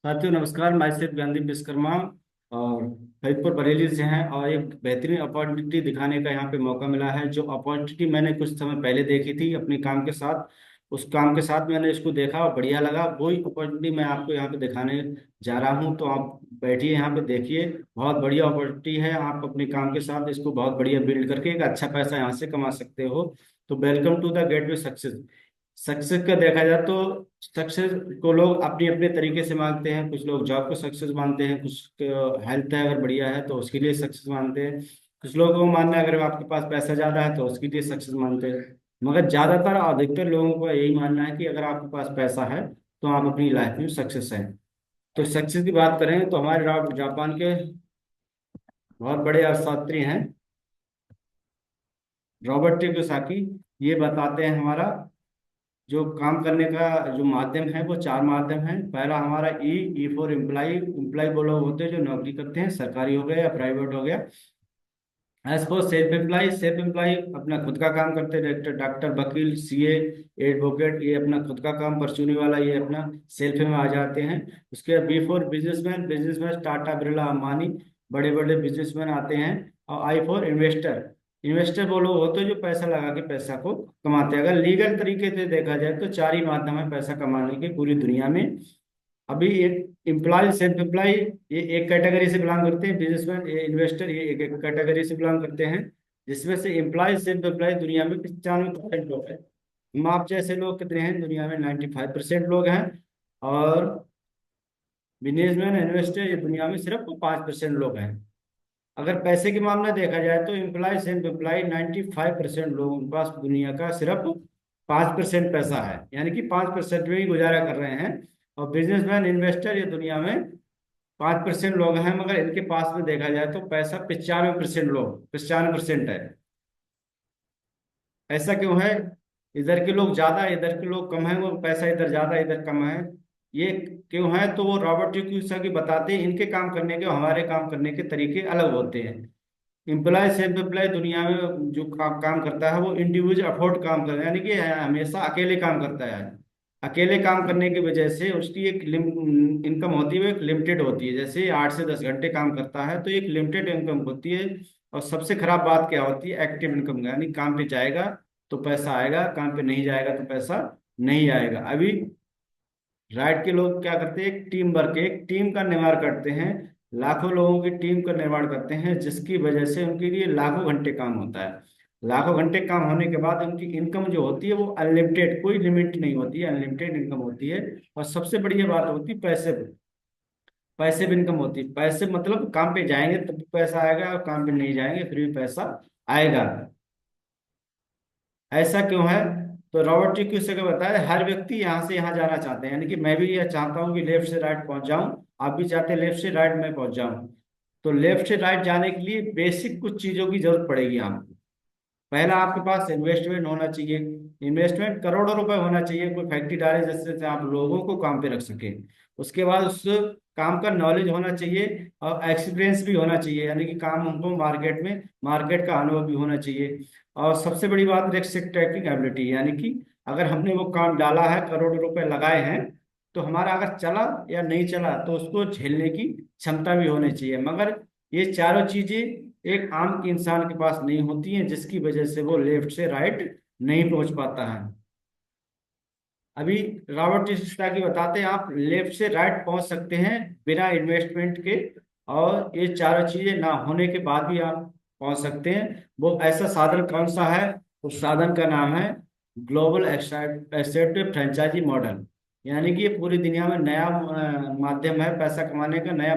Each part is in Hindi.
साथियों नमस्कार। मैं सिर्फ गांधी विश्वकर्मा और फरीदपुर बरेली से हैं और एक बेहतरीन अपॉर्चुनिटी दिखाने का यहाँ पे मौका मिला है। जो अपॉर्चुनिटी मैंने कुछ समय पहले देखी थी अपने काम के साथ, उस काम के साथ मैंने इसको देखा और बढ़िया लगा। वही अपॉर्चुनिटी मैं आपको यहाँ पे दिखाने जा रहा हूँ। तो आप बैठिए यहाँ पे देखिए। बहुत बढ़िया अपॉर्चुनिटी है। आप अपने काम के साथ इसको बहुत बढ़िया बिल्ड करके एक अच्छा पैसा यहाँ से कमा सकते हो। तो welcome to the gateway success. Success का देखा जाए तो सक्सेस को लोग अपने अपने तरीके से मानते हैं। कुछ लोग जॉब को सक्सेस मानते हैं, कुछ हेल्थ है अगर बढ़िया है तो उसके लिए सक्सेस मानते हैं। कुछ लोगों को मानना है अगर आपके पास पैसा ज्यादा है तो उसके लिए सक्सेस मानते हैं। मगर ज्यादातर अधिकतर लोगों को यही मानना है कि अगर आपके पास पैसा है तो आप अपनी लाइफ में सक्सेस हैं। तो सक्सेस की बात करें तो हमारे जापान के बहुत बड़े अर्थशास्त्री हैं रॉबर्ट टी कियोसाकी। ये बताते हैं हमारा जो काम करने का जो माध्यम है वो चार माध्यम है। पहला हमारा ई फॉर एम्प्लाई। एम्प्लाई वो लोग होते हैं जो नौकरी करते हैं, सरकारी हो गया या प्राइवेट हो गया। As for self employ, self employ अपना खुद का काम करते हैं। डॉक्टर डॉक्टर वकील सीए एडवोकेट, ये अपना खुद का काम परचूने वाला, ये अपना सेल्फ में आ जाते हैं। उसके बाद B for businessman. Businessman Tata Birla Ambani बड़े बड़े बिजनेसमैन आते हैं। और आई फॉर इन्वेस्टर। इन्वेस्टर वो लोग होते हैं जो पैसा लगा के पैसा को कमाते हैं। अगर लीगल तरीके से देखा जाए तो चार ही माध्यम है पैसा कमाने के पूरी दुनिया में। अभी एक एम्प्लॉय सेल्फ एम्प्लॉय ये एक कैटेगरी से बिलोंग करते हैं। बिजनेसमैन ये इन्वेस्टर ये एक कैटेगरी से बिलोंग करते हैं। जिसमें से एम्प्लॉय सेल्फ एम्प्लॉय दुनिया में 95% लोग हैं। हम आप जैसे लोग कितने हैं दुनिया में? 95% लोग हैं। और बिजनेसमैन इन्वेस्टर ये दुनिया में सिर्फ 5% लोग हैं। अगर पैसे के मामला देखा जाए तो एम्प्लॉय सेल्फ एम्प्लॉय 95% लोगों के पास दुनिया का सिर्फ 5% पैसा है, यानी कि 5% में ही गुजारा कर रहे हैं। और बिजनेसमैन इन्वेस्टर ये दुनिया में 5% लोग हैं, मगर इनके पास में देखा जाए तो पैसा 95% है। ऐसा क्यों है? इधर के लोग ज्यादा इधर के लोग कम है, वो पैसा इधर ज्यादा इधर कम है। ये क्यों है? तो वो रॉबर्ट की बताते हैं इनके काम करने के और हमारे काम करने के तरीके अलग होते हैं। एम्प्लॉय सेल्फ एम्प्लॉय दुनिया में जो काम करता है वो इंडिविजुअल अफोर्ड काम करता है, यानी कि हमेशा अकेले काम करता है। अकेले काम करने की वजह से उसकी एक इनकम होती है, वो एक लिमिटेड होती है। जैसे 8 से 10 घंटे काम करता है तो एक लिमिटेड इनकम होती है। और सबसे खराब बात क्या होती है? एक्टिव इनकम, यानी काम पे जाएगा तो पैसा आएगा, काम पे नहीं जाएगा तो पैसा नहीं आएगा। अभी राइट के लोग क्या करते हैं? एक टीम वर्क, एक टीम का निर्माण करते हैं। लाखों लोगों की टीम का निर्माण करते हैं जिसकी वजह से उनके लिए लाखों घंटे काम होता है। लाखों घंटे काम होने के बाद उनकी इनकम जो होती है वो अनलिमिटेड, कोई लिमिट नहीं होती है, अनलिमिटेड इनकम होती है। और सबसे बढ़िया बात होती है पैसे पे। पैसे भी इनकम होती है। पैसे मतलब काम पे जाएंगे तब भी पैसा आएगा और काम पे नहीं जाएंगे फिर भी पैसा आएगा। ऐसा क्यों है? तो रॉबर्ट टी क्यूसे का बताया हर व्यक्ति यहाँ से यहाँ जाना चाहते हैं, यानी कि मैं भी ये चाहता हूँ कि लेफ्ट से राइट पहुंच जाऊं। आप भी चाहते हैं लेफ्ट से राइट में पहुंच जाऊं। तो लेफ्ट से राइट जाने के लिए बेसिक कुछ चीजों की जरूरत पड़ेगी आपको। पहला आपके पास इन्वेस्टमेंट होना चाहिए। इन्वेस्टमेंट करोड़ों रुपए होना चाहिए, कोई फैक्ट्री डाले जिससे से आप लोगों को काम पे रख सके। उसके बाद उस काम का नॉलेज होना चाहिए और एक्सपीरियंस भी होना चाहिए, यानी कि काम हमको मार्केट का अनुभव भी होना चाहिए। और सबसे बड़ी बात रिस्क टेकिंग एबिलिटी, यानी कि अगर हमने वो काम डाला है, करोड़ों रुपए लगाए हैं, तो हमारा अगर चला या नहीं चला तो उसको झेलने की क्षमता भी होनी चाहिए। मगर ये चारों चीजें एक आम इंसान के पास नहीं होती हैं, जिसकी वजह से वो लेफ्ट से राइट नहीं पहुंच पाता है। अभी रॉबर्ट की बताते हैं आप लेफ्ट से राइट पहुंच सकते हैं बिना इन्वेस्टमेंट के। और ये चारों चीजें ना होने के बाद भी आप पहुंच सकते हैं। वो ऐसा साधन कौन सा है? उस साधन का नाम है ग्लोबल एक्सेप्टिव फ्रेंचाइजी मॉडल। यानी कि ये पूरी दुनिया में नया माध्यम है पैसा कमाने का, नया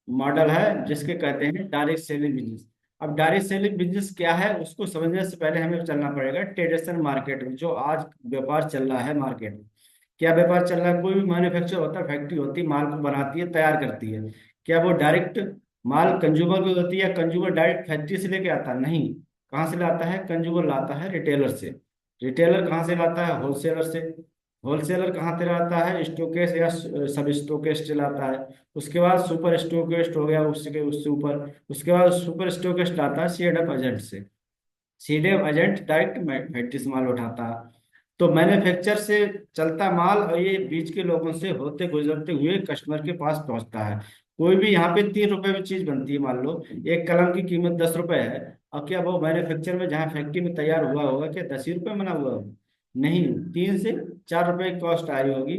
मॉडल है जिसके कहते हैं डायरेक्ट सेलिंग बिजनेस। अब डायरेक्ट सेलिंग बिजनेस क्या है उसको समझने से पहले हमें चलना पड़ेगा ट्रेडिशनल मार्केट में, जो आज व्यापार चल रहा है मार्केट में। क्या व्यापार चल रहा है? कोई भी मैन्युफैक्चर होता है, फैक्ट्री होती है, माल को बनाती है, तैयार करती है। क्या वो डायरेक्ट माल कंज्यूमर को होती है? कंज्यूमर डायरेक्ट फैक्ट्री से लेके आता है? नहीं। कहाँ से लाता है? कंज्यूमर लाता है रिटेलर से। रिटेलर कहाँ से लाता है? होलसेलर से। होलसेलर कहाँ से लाता है? स्टोकेस्ट या सब स्टोकेस्ट लाता है। उसके बाद सुपर स्टोकेस्ट हो गया, उससे ऊपर उसके बाद सुपर स्टोकेस्ट आता है सीडीएफ एजेंट से। सीडीएफ एजेंट डायरेक्ट फैक्ट्री से माल उठाता है। तो मैन्युफैक्चर से चलता माल और ये बीच के लोगों से होते गुजरते हुए कस्टमर के पास पहुंचता है। कोई भी यहाँ पे 3 रुपए में चीज बनती है, मान लो एक कलम की कीमत 10 रुपए है, और क्या वो मैन्युफैक्चर में जहाँ फैक्ट्री में तैयार हुआ होगा क्या 10 ही रुपए बना हुआ होगा? नहीं, 3 से 4 रुपए की कॉस्ट आई होगी।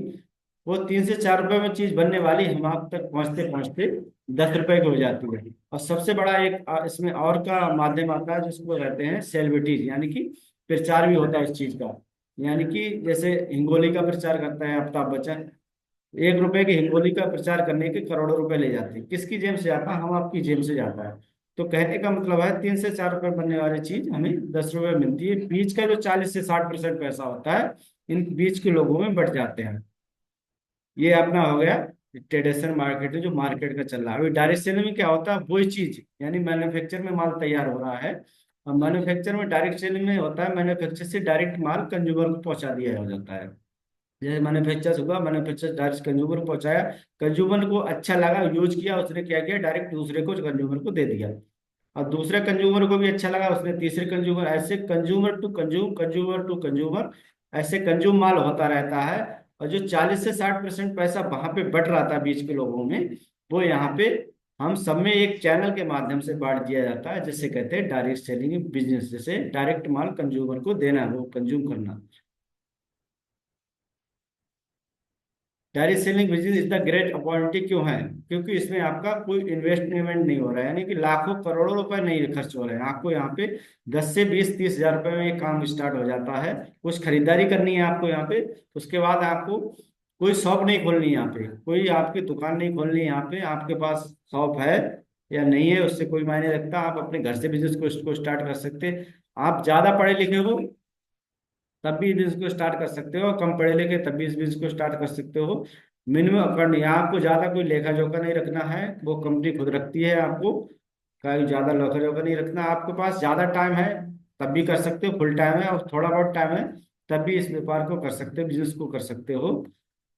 वो 3 से 4 रुपए में चीज बनने वाली हम आप तक पहुंचते पहुंचते 10 रुपए की हो जाती है। और सबसे बड़ा एक इसमें और का माध्यम आता है जिसको कहते हैं सेलिब्रिटीज, यानी कि प्रचार भी होता है इस चीज का। यानी कि जैसे हिंगोली का प्रचार करता है अमिताभ बच्चन, 1 रुपए की हिंगोली का प्रचार करने के करोड़ों रुपए ले जाते हैं। किसकी जेब से जाता है? हम आपकी जेब से जाता है। तो कहने का मतलब है 3 से 4 रुपए बनने वाली चीज हमें 10 रुपए मिलती है। बीच का जो 40 से 60% पैसा होता है इन बीच के लोगों में बट जाते हैं। ये अपना हो गया ट्रेडिशनल मार्केट है जो मार्केट का चल रहा है। अभी डायरेक्ट सेलिंग में क्या होता है? वही चीज, यानी मैन्युफैक्चर में माल तैयार हो रहा है, और मैन्युफैक्चर में डायरेक्ट सेलिंग में होता है मैन्युफैक्चर से डायरेक्ट माल कंज्यूमर को पहुंचा दिया हो जाता है। जैसे मैन्युफैक्चर हुआ, मैन्युफैक्चर डायरेक्ट कंज्यूमर को पहुंचाया, कंज्यूमर को अच्छा लगा, यूज किया, उसने क्या किया डायरेक्ट दूसरे को कंज्यूमर को दे दिया, और दूसरे कंज्यूमर को भी अच्छा लगा, उसने तीसरे कंज्यूमर, ऐसे consumer to consume, consumer to consumer, ऐसे कंज्यूम माल होता रहता है। और जो 40 से 60% पैसा वहां पे बट रहा था बीच के लोगों में, वो यहाँ पे हम सब में एक चैनल के माध्यम से बांट दिया जाता है, जिसे कहते हैं डायरेक्ट सेलिंग बिजनेस, जैसे डायरेक्ट माल कंज्यूमर को देना, वो कंज्यूम करना। Direct selling business is the great opportunity क्यों है? क्योंकि इसमें आपका कोई इन्वेस्टमेंट नहीं हो रहा है, यानी कि लाखों करोड़ों रुपए नहीं खर्च हो रहे हैं आपको। यहाँ पे 10 से 20 30 हजार रुपए में ये काम स्टार्ट हो जाता है। कुछ खरीदारी करनी है आपको यहाँ पे, उसके बाद आपको कोई शॉप नहीं खोलनी है यहाँ पे, कोई आपकी दुकान नहीं खोलनी है यहाँ पे। आपके पास शॉप है या नहीं है उससे कोई मायने रखता, आप अपने घर से बिजनेस को स्टार्ट कर सकते हैं। आप ज्यादा पढ़े लिखे हो तब भी बिजनेस को स्टार्ट कर सकते हो, कम पढ़े लिखे तब भी इस बिजनेस को स्टार्ट कर सकते हो। मिनिमम करनी है आपको, ज्यादा कोई लेखा जोखा नहीं रखना है, वो कंपनी खुद रखती है आपको। कहीं ज्यादा लेखा जोखा नहीं रखना, आपके पास ज्यादा टाइम है तब भी कर सकते हो, फुल टाइम है और थोड़ा बहुत टाइम है तब भी इस व्यापार को कर सकते हो, बिजनेस को कर सकते हो।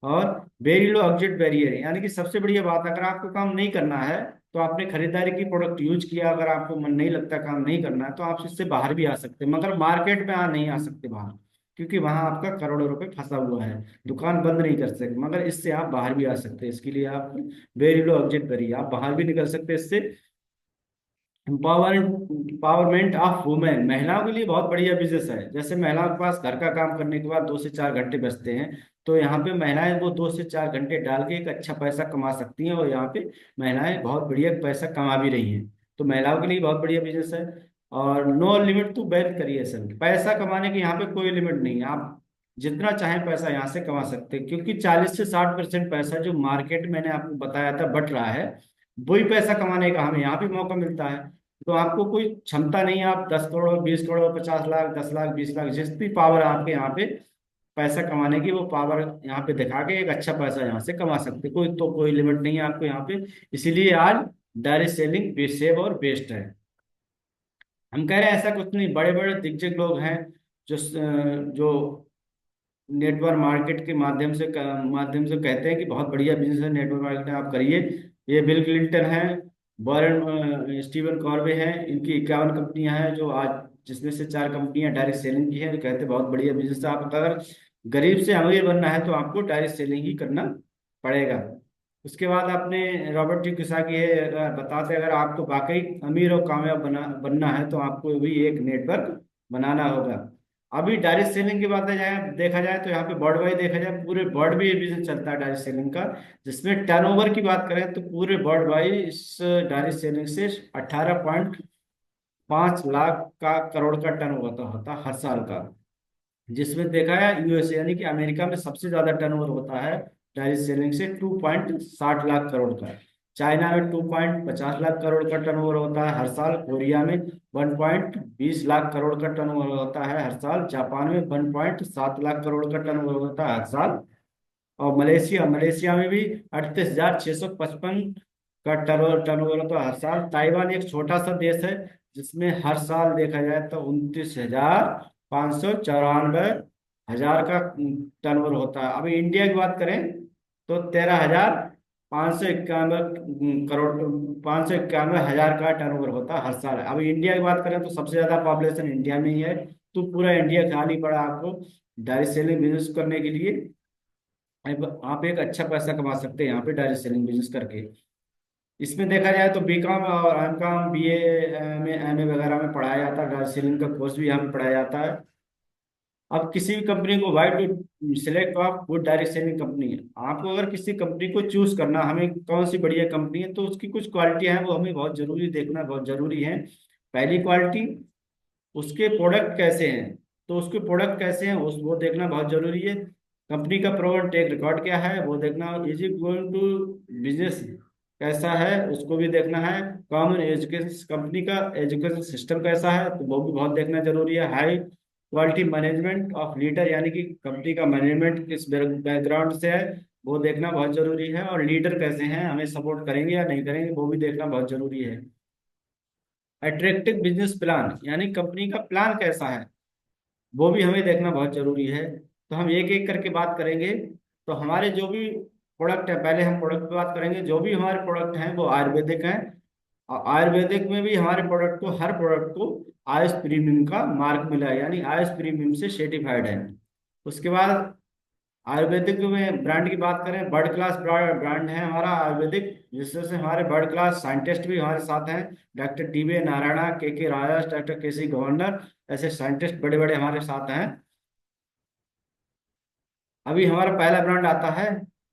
और वेरी लो एग्जिट बैरियर, यानी कि सबसे बढ़िया बात, अगर आपको काम नहीं करना है तो आपने खरीदारी की प्रोडक्ट यूज किया, अगर आपको मन नहीं लगता काम नहीं करना है तो आप इससे बाहर भी आ सकते हैं, मगर मार्केट में आ नहीं आ सकते बाहर, क्योंकि वहां आपका करोड़ों रुपए फंसा हुआ है। दुकान बंद नहीं कर सकते, मगर इससे आप बाहर भी आ सकते हैं। इसके लिए आप वेरी लो एग्जिट बैरियर, आप बाहर भी निकल सकते हैं इससे। एम्पावरमेंट ऑफ वुमेन, महिलाओं के लिए बहुत बढ़िया बिजनेस है। जैसे महिलाओं के पास घर का काम करने के बाद 2 से 4 घंटे बचते हैं, तो यहाँ पे महिलाएं वो 2 से 4 घंटे डाल के एक अच्छा पैसा कमा सकती हैं, और यहाँ पे महिलाएं बहुत बढ़िया पैसा कमा भी रही हैं। तो महिलाओं के लिए बहुत बढ़िया बिजनेस है। और no limit to wealth creation, पैसा कमाने की यहाँ पे कोई लिमिट नहीं है, आप जितना चाहें पैसा यहाँ से कमा सकते हैं, क्योंकि 40 से 60% पैसा जो मार्केट मैंने आपको बताया था बट रहा है, वही पैसा कमाने का हमें यहाँ पे मौका मिलता है। तो आपको कोई क्षमता नहीं है, आप 10 करोड़ 20 करोड़ 50 लाख 10 लाख 20 लाख जितनी पावर है आपके यहाँ पे पैसा कमाने की, वो पावर यहाँ पे दिखा के एक अच्छा पैसा यहाँ से कमा सकते हैं। कोई तो कोई लिमिट नहीं है आपको यहाँ पे। इसीलिए आज डायरेक्ट सेलिंग सेव और बेस्ट है। हम कह रहे हैं ऐसा कुछ नहीं, बड़े बड़े दिग्गज लोग हैं जो नेटवर्क मार्केट के माध्यम से कहते हैं कि बहुत बढ़िया बिजनेस है, नेटवर्क मार्केटिंग आप करिए। ये बिल क्लिंटन है, वॉरेन स्टीवन कॉर्बे हैं, इनकी 51 कंपनियां हैं जो आज, जिसमें से 4 कंपनियां डायरेक्ट सेलिंग की हैं, जो कहते हैं बहुत बढ़िया बिजनेस है। आप अगर गरीब से अमीर बनना है तो आपको डायरेक्ट सेलिंग ही करना पड़ेगा। उसके बाद आपने रॉबर्ट टी कियोसाकी है, बताते अगर आपको वाकई अमीर और कामयाब बनना है तो आपको भी एक नेटवर्क बनाना होगा। अभी डायरेक्ट सेलिंग की बात जाए देखा जाए तो यहाँ पे वर्ल्ड वाइड देखा जाए, पूरे वर्ल्ड में ये बिजनेस चलता है डायरेक्ट सेलिंग का। जिसमें टर्नओवर की बात करें तो पूरे वर्ल्ड वाइड इस डायरेक्ट सेलिंग से 18.5 लाख का करोड़ का टर्नओवर होता हर साल का। जिसमें देखा है यूएसए यानी कि अमेरिका में सबसे ज्यादा टर्नओवर होता है डायरेक्ट सेलिंग से 2.60 लाख करोड़ का। चाइना में 2.50 लाख करोड़ का टर्नओवर होता है हर साल। कोरिया में 1.20 लाख करोड़ का टर्नओवर होता है हर साल। जापान में 1.7 लाख करोड़ का टर्नओवर होता है हर साल। और मलेशिया मलेशिया में भी 38,655 का टर्नओवर होता है हर साल। ताइवान एक छोटा सा देश है जिसमें हर साल देखा जाए तो 29,594 का टर्नओवर होता है। अभी इंडिया की बात करें तो 13,591 करोड़ 591 हजार का टर्नओवर होता है हर साल। अभी इंडिया की बात करें तो सबसे ज्यादा पॉपुलेशन इंडिया में ही है, तो पूरा इंडिया खाली पड़ा आपको डायरेक्ट सेलिंग बिजनेस करने के लिए आप एक अच्छा पैसा कमा सकते हैं यहाँ पे डायरेक्ट सेलिंग बिजनेस करके। इसमें देखा जाए तो बीकॉम और एमकॉम बीए में एमए वगैरह में पढ़ाया जाता है, डायरेक्ट सेलिंग का कोर्स भी यहाँ पे पढ़ाया जाता है। अब किसी भी कंपनी को why to select of good direct selling company है, आपको अगर किसी कंपनी को चूज करना हमें कौन सी बढ़िया कंपनी है, तो उसकी कुछ क्वालिटियां हैं वो हमें बहुत जरूरी देखना बहुत जरूरी है। पहली क्वालिटी, उसके प्रोडक्ट कैसे हैं, तो उसके प्रोडक्ट कैसे हैं उस वो देखना बहुत जरूरी है। कंपनी का प्रोवन टेक रिकॉर्ड क्या है वो देखना, is it going to business कैसा है उसको भी देखना है। कॉमन एजुकेशन, कंपनी का एजुकेशन सिस्टम कैसा है तो वो भी बहुत देखना जरूरी है। High quality management of leader, यानी कि कंपनी का मैनेजमेंट किस बैकग्राउंड से है वो देखना बहुत जरूरी है। और लीडर कैसे हैं, हमें सपोर्ट करेंगे या नहीं करेंगे वो भी देखना बहुत जरूरी है। अट्रैक्टिव बिजनेस प्लान, यानी कंपनी का प्लान कैसा है वो भी हमें देखना बहुत जरूरी है। तो हम एक एक करके बात करेंगे। तो हमारे जो भी प्रोडक्ट है, पहले हम प्रोडक्ट पे बात करेंगे। जो भी हमारे प्रोडक्ट हैं वो आयुर्वेदिक हैं, और आयुर्वेदिक में भी हमारे प्रोडक्ट को, हर प्रोडक्ट को आयुष प्रीमियम का मार्क मिला है, यानी आयुष प्रीमियम से सर्टिफाइड है। उसके बाद आयुर्वेदिक में ब्रांड की बात करें, वर्ल्ड क्लास ब्रांड है हमारा आयुर्वेदिक, जिससे से हमारे वर्ल्ड क्लास साइंटिस्ट भी हमारे साथ हैं। डॉक्टर टीवी नारायणा, के राजा, डॉक्टर के सी गवर्नर, ऐसे साइंटिस्ट बड़े बड़े हमारे साथ हैं। अभी हमारा पहला ब्रांड आता है,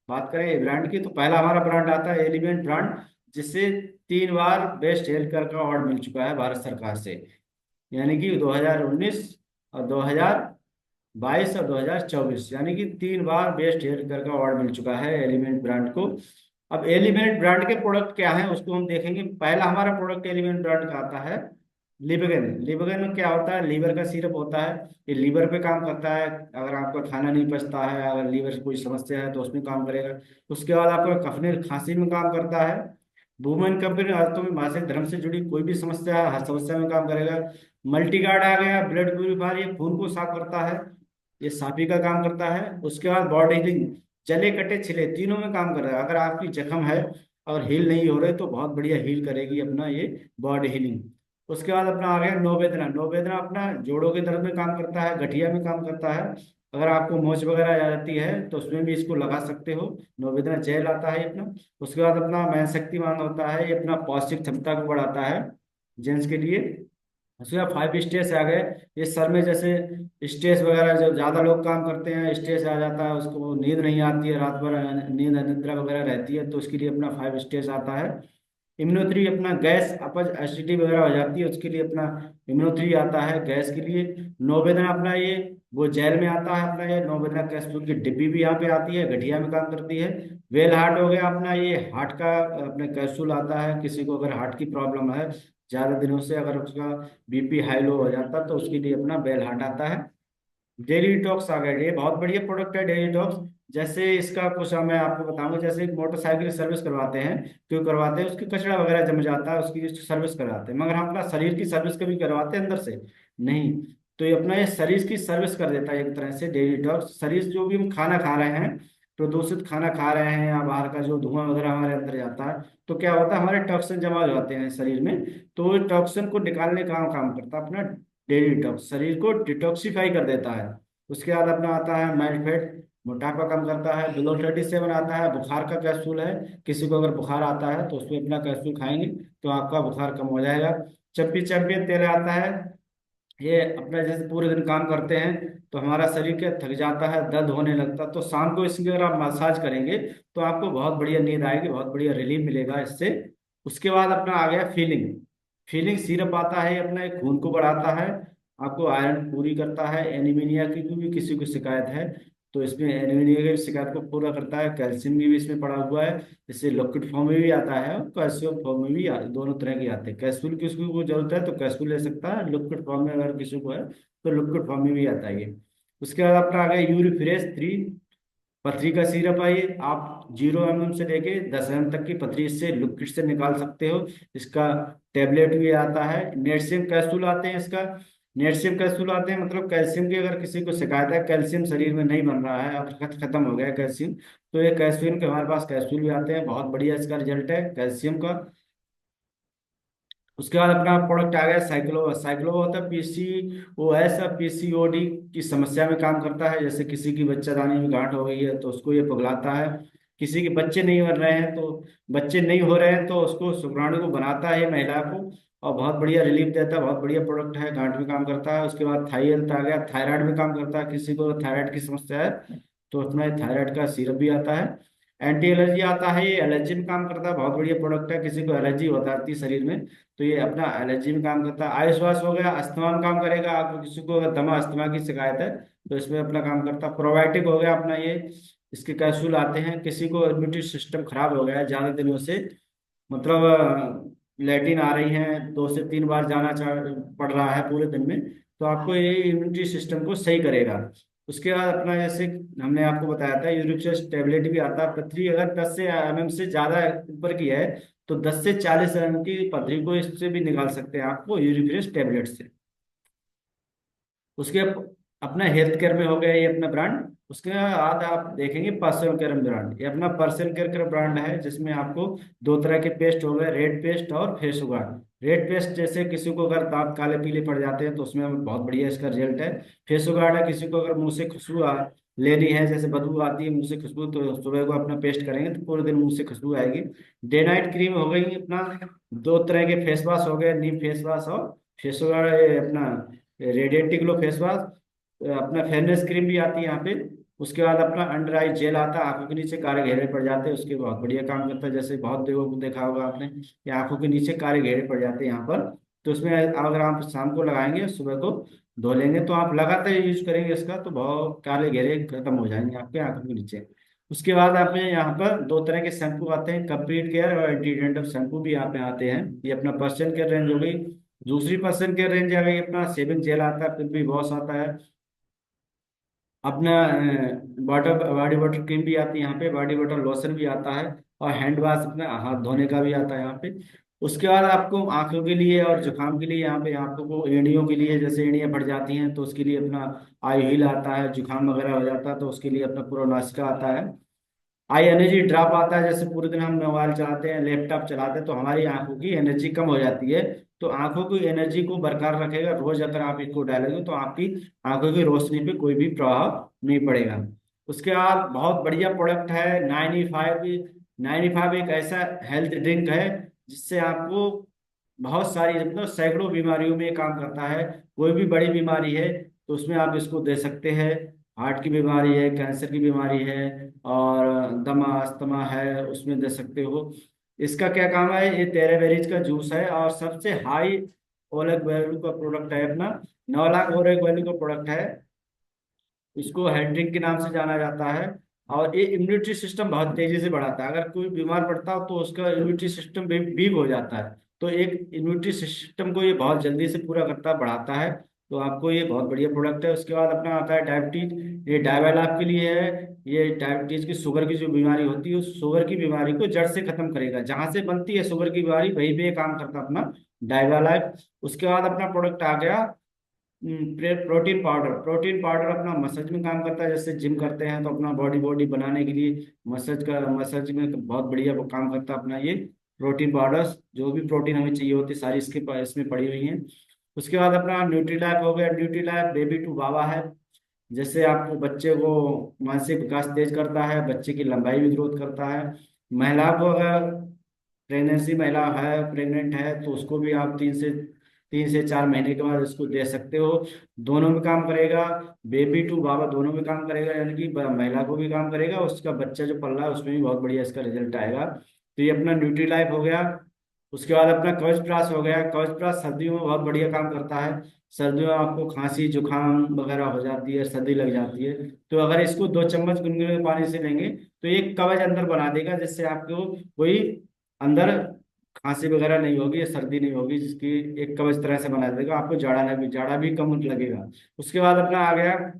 बात करें ब्रांड की, तो पहला हमारा ब्रांड आता है एलिमेंट ब्रांड, जिससे 3 बार बेस्ट हेल्थ केयर का अवार्ड मिल चुका है भारत सरकार से। यानी कि 2019 और 2022 और 2024, यानी कि 3 बार बेस्ट हेयर केयर का अवार्ड मिल चुका है एलिमेंट ब्रांड को। अब एलिमेंट ब्रांड के प्रोडक्ट क्या हैं उसको हम देखेंगे। पहला हमारा प्रोडक्ट एलिमेंट ब्रांड का आता है लिबगन। लिबगन में क्या होता है, लीवर का सिरप होता है। ये लीवर पे काम करता है, अगर आपका खाना नहीं पचता है, अगर लीवर से कोई समस्या है तो उसमें काम करेगा। उसके बाद आपका कफने खांसी में काम करता है। वुमेन कंपनी, औरतों में मासिक धर्म से जुड़ी कोई भी समस्या है, हर समस्या में काम करेगा। मल्टीगार्ड आ गया, ब्लड प्यूरिफायर, ये खून को साफ करता है, ये साफी का काम करता है। उसके बाद बॉडी हीलिंग, जले कटे छिले तीनों में काम कर रहा है। अगर आपकी जख्म है और हील नहीं हो रहे तो बहुत बढ़िया हील करेगी अपना ये बॉडी हीलिंग। उसके बाद अपना आ गया नोवेदना। नोवेदना अपना जोड़ों के दर्द में काम करता है, गठिया में काम करता है। अगर आपको मोच वगैरह आ जाती है तो उसमें भी इसको लगा सकते हो। नोवेदना जेल आता है ये अपना। उसके बाद अपना मैं शक्तिमान होता है, ये अपना पौष्टिक क्षमता को बढ़ाता है जेंट्स के लिए। उसके बाद 5 स्टेज आ गए। ये सर में जैसे स्ट्रेस वगैरह, जो ज्यादा लोग काम करते हैं स्ट्रेस आ जाता है, उसको नींद नहीं आती है, रात भर नींद अनिद्रा वगैरह रहती है, तो उसके लिए अपना 5 स्टेज आता है। इम्यूनोथ्री, अपना गैस अपच एसिडिटी वगैरह हो जाती है उसके लिए अपना इम्यूनोथ्री आता है गैस के लिए। नोवेदना अपना ये वो जेल में आता है अपना, ये नोवेदना कैप्सूल की डिब्बी भी यहाँ पे आती है, गठिया में काम करती है। वेल हार्ट हो गया अपना, ये हार्ट का अपने कैप्सूल आता है, किसी को अगर हार्ट की प्रॉब्लम है ज्यादा दिनों से, अगर उसका बीपी हाई लो हो जाता है तो उसके लिए अपना बेल हार्ट आता है। डेली डिटॉक्स आ गया, ये बहुत बढ़िया प्रोडक्ट है डेली डिटॉक्स। जैसे इसका कुछ मैं आपको बताऊंगा, जैसे एक मोटरसाइकिल सर्विस करवाते हैं, क्यों करवाते हैं, उसकी कचरा वगैरह जम जाता है उसकी सर्विस कराते हैं, मगर हम अपना शरीर की सर्विस कभी करवाते हैं अंदर से नहीं। तो ये अपना ये शरीर की सर्विस कर देता है एक तरह से डेली डिटॉक्स। शरीर जो भी हम खाना खा रहे हैं, प्रदूषित खाना खा रहे हैं या बाहर का जो धुआं वगैरह हमारे अंदर जाता है, तो क्या होता है हमारे टॉक्सिन जमा हो जाते हैं शरीर में। तो टॉक्सिन को निकालने का काम करता है अपना डेली डिटॉक्स, शरीर को डिटॉक्सिफाई कर देता है। उसके बाद अपना आता है मेल्ट फेट, मोटापा कम करता है। बिलो 37 आता है, बुखार का कैप्सूल है, किसी को अगर बुखार आता है तो उसमें अपना कैप्सूल खाएंगे तो आपका बुखार कम हो जाएगा। चप्पी चैंपियन तेल आता है, ये अपना जैसे पूरे दिन काम करते हैं तो हमारा शरीर क्या थक जाता है, दर्द होने लगता है, तो शाम को इसकी अगर आप मसाज करेंगे तो आपको बहुत बढ़िया नींद आएगी, बहुत बढ़िया रिलीफ मिलेगा इससे। उसके बाद अपना आ गया फीलिंग। फीलिंग सिरप आता है, अपना एक खून को बढ़ाता है, आपको आयरन पूरी करता है। एनीमिनिया की भी किसी को शिकायत है तो इसमें एनीमिनिया की शिकायत को पूरा करता है। कैल्शियम भी इसमें पड़ा हुआ है, इससे लिक्विड फॉर्म में भी आता है और कैल्शियम फॉर्म में भी दोनों तरह के आते हैं। कैप्सूल की उसको जरूरत है तो कैप्सूल ले सकता है, लिक्विड फॉर्म में अगर किसी को है तो लिक्विड फॉर्म में भी आता है ये। उसके बाद अपना आ गया यूरिफ्रेश 3, पथरी का सिरप है ये। आप 0 mm से लेके 10 mm तक की पथरी इससे लिक्विड से निकाल सकते हो। इसका टेबलेट भी आता है। नेटसिम कैप्सूल आते हैं इसका, नेटसिम कैप्सूल आते हैं, मतलब कैल्शियम की अगर किसी को शिकायत है, कैल्शियम शरीर में नहीं बन रहा है, अब खत्म हो गया है कैल्शियम, तो ये कैल्शियम के हमारे पास कैप्सूल भी आते हैं, बहुत बढ़िया इसका रिजल्ट है कैल्शियम का। उसके बाद अपना प्रोडक्ट आ गया साइक्लोवा। साइक्लोवा होता है पीसीओएस, पीसीओडी की समस्या में काम करता है। जैसे किसी की बच्चादानी में गांठ हो गई है तो उसको ये पगलाता है। किसी के बच्चे नहीं बन रहे हैं तो बच्चे नहीं हो रहे हैं तो उसको शुक्राणु को बनाता है ये महिला को, और बहुत बढ़िया रिलीफ देता है। बहुत बढ़िया प्रोडक्ट है, गांठ में काम करता है। उसके बाद थाई हेल्थ आ गया, थायराइड में काम करता है। किसी को थायराइड की समस्या है तो उसमें थायराइड का सिरप भी आता है। एंटी एलर्जी आता है, ये एलर्जी में काम करता है। बहुत बढ़िया प्रोडक्ट है, किसी को एलर्जी होता है शरीर में तो ये अपना एलर्जी में काम करता है। आयुष वाश हो गया, अस्थमा में काम करेगा। आपको किसी को अगर दमा अस्थमा की शिकायत है तो इसमें अपना काम करता है। प्रोबायोटिक हो गया अपना ये, इसके कैप्सूल आते हैं। किसी को इम्यूनिटी सिस्टम खराब हो गया है ज़्यादा दिनों से, मतलब लैट्रिन आ रही है, 2 से 3 बार जाना चाह पड़ रहा है पूरे दिन में, तो आपको ये इम्यूनिटी सिस्टम को सही करेगा। उसके बाद अपना जैसे हमने आपको बताया था यूरिक टेबलेट भी आता है। पथरी अगर 10 से से ज़्यादा ऊपर की है तो 10 से 40 की पथरी को इससे भी निकाल सकते हैं आपको यूरिक टेबलेट से। उसके अपना हेल्थ केयर में हो गया ये अपना ब्रांड। उसके बाद आप देखेंगे पर्सनल केयर ब्रांड। ये अपना पर्सनल केयर का ब्रांड है जिसमें आपको 2 तरह के पेस्ट हो गए, रेड पेस्ट और फेस गार्ड। रेड पेस्ट जैसे किसी को अगर दांत काले पीले पड़ जाते हैं तो उसमें बहुत बढ़िया इसका रिजल्ट है। फेस गार्ड है किसी को अगर मुंह से खुशबू लेनी है, जैसे बदबू आती है मुंह से खुशबू, तो सुबह को अपना पेस्ट करेंगे तो पूरे दिन मुंह से खुशबू आएगी। डे नाइट क्रीम हो गई अपना। 2 तरह के फेस वॉश हो गए, नीम फेस वॉश और फेस गार्ड, अपना रेडिएंटी ग्लो फेस वॉश। अपना फेयरनेस क्रीम भी आती है यहाँ पे। उसके बाद अपना अंडर आई जेल आता है, आंखों के नीचे काले घेरे पड़ जाते हैं, उसके बहुत बढ़िया काम करता है। जैसे बहुत लोगों को देखा होगा आपने कि आंखों के नीचे काले घेरे पड़ जाते हैं यहाँ पर, तो उसमें अगर आप शाम को लगाएंगे सुबह को धो लेंगे तो आप लगातार यूज करेंगे इसका तो बहुत काले घेरे खत्म हो जाएंगे आपके आंखों के नीचे। उसके बाद आप में यहाँ पर 2 तरह के शैम्पू आते हैं, कंप्लीट केयर और एंटी डेंड्रफ शैम्पू भी यहाँ पे आते हैं। ये अपना पर्सन केयर रेंज हो गई। दूसरी पर्सन केयर रेंज आ गई अपना शेविंग जेल आता है, फिर भी वॉश आता है अपना, वाटर बॉडी वाटर क्रीम भी आती है यहाँ पे, बॉडी वाटर लोशन भी आता है, और हैंड वॉश अपना हाथ धोने का भी आता है यहाँ पे। उसके बाद आपको आंखों के लिए और जुकाम के लिए यहाँ पे आपको एड़ियों के लिए, जैसे एड़ियाँ फट जाती हैं तो उसके लिए अपना आई हील आता है। जुकाम वगैरह हो जाता है तो उसके लिए अपना पूरा नाश्ता आता है। आई एनर्जी ड्रॉप आता है, जैसे पूरे दिन हम मोबाइल चलाते हैं लैपटॉप चलाते हैं तो हमारी आंखों की एनर्जी कम हो जाती है, तो आंखों की एनर्जी को बरकरार रखेगा। रोज अगर आप इसको डालेंगे तो आपकी आंखों की रोशनी पे कोई भी प्रभाव नहीं पड़ेगा। उसके बाद बहुत बढ़िया प्रोडक्ट है 95। 95 एक ऐसा हेल्थ ड्रिंक है जिससे आपको बहुत सारी, मतलब सैकड़ों बीमारियों में ये काम करता है। कोई भी बड़ी बीमारी है तो उसमें आप इसको दे सकते हैं। हार्ट की बीमारी है, कैंसर की बीमारी है, और दमा अस्थमा है, उसमें दे सकते हो। इसका क्या काम है, ये टेरेबेरीज का जूस है और सबसे हाई ओलेग वैल्यू का प्रोडक्ट है अपना। 9 लाख ओलेग वैल्यू का प्रोडक्ट है। इसको हेड ड्रिंक के नाम से जाना जाता है। और ये इम्यूनिटी सिस्टम बहुत तेजी से बढ़ाता है। अगर कोई बीमार पड़ता हो तो उसका इम्यूनिटी सिस्टम वीक हो जाता है, तो एक इम्यूनिटी सिस्टम को ये बहुत जल्दी से पूरा करता बढ़ाता है। तो आपको ये बहुत बढ़िया प्रोडक्ट है। उसके बाद अपना आता है डायबिटीज। ये डायबल आपके लिए है। ये डायबिटीज की, शुगर की जो बीमारी होती है उस शुगर की बीमारी को जड़ से खत्म करेगा। जहां से बनती है शुगर की बीमारी वहीं पे ये काम करता है अपना डायबल। उसके बाद अपना प्रोडक्ट आ गया प्रोटीन पाउडर। प्रोटीन पाउडर अपना मसाज में काम करता है। जैसे जिम करते हैं तो अपना बॉडी बॉडी बनाने के लिए मसाज में बहुत बढ़िया वो काम करता है अपना ये प्रोटीन पाउडर। जो भी प्रोटीन हमें चाहिए होती है सारी इसमें पड़ी हुई हैं। उसके बाद अपना न्यूट्रीलाइफ हो गया। न्यूट्रीलाइफ बेबी टू बाबा है। जैसे आपको बच्चे को मानसिक विकास तेज करता है, बच्चे की लंबाई भी ग्रोथ करता है। महिला को अगर प्रेगनेंसी महिला है, प्रेग्नेंट है तो उसको भी आप 3 से 4 महीने के बाद इसको दे सकते हो। दोनों में काम करेगा, बेबी टू बाबा दोनों में काम करेगा, यानी कि महिला को भी काम करेगा, उसका बच्चा जो पल रहा है उसमें भी बहुत बढ़िया इसका रिजल्ट आएगा। तो ये अपना न्यूट्री लाइफ हो गया। उसके बाद अपना कवच प्राश हो गया। कवच प्राश सर्दियों में बहुत बढ़िया काम करता है। सर्दियों में आपको खांसी जुकाम वगैरह हो जाती है, सर्दी लग जाती है, तो अगर इसको 2 चम्मच गुनगुने पानी से लेंगे तो एक कवच अंदर बना देगा, जिससे आपको कोई अंदर खांसी वगैरह नहीं होगी या सर्दी नहीं होगी, जिसकी एक कवच तरह से बना देगा। आपको जाड़ा भी कम लगेगा। उसके बाद अपना आ गया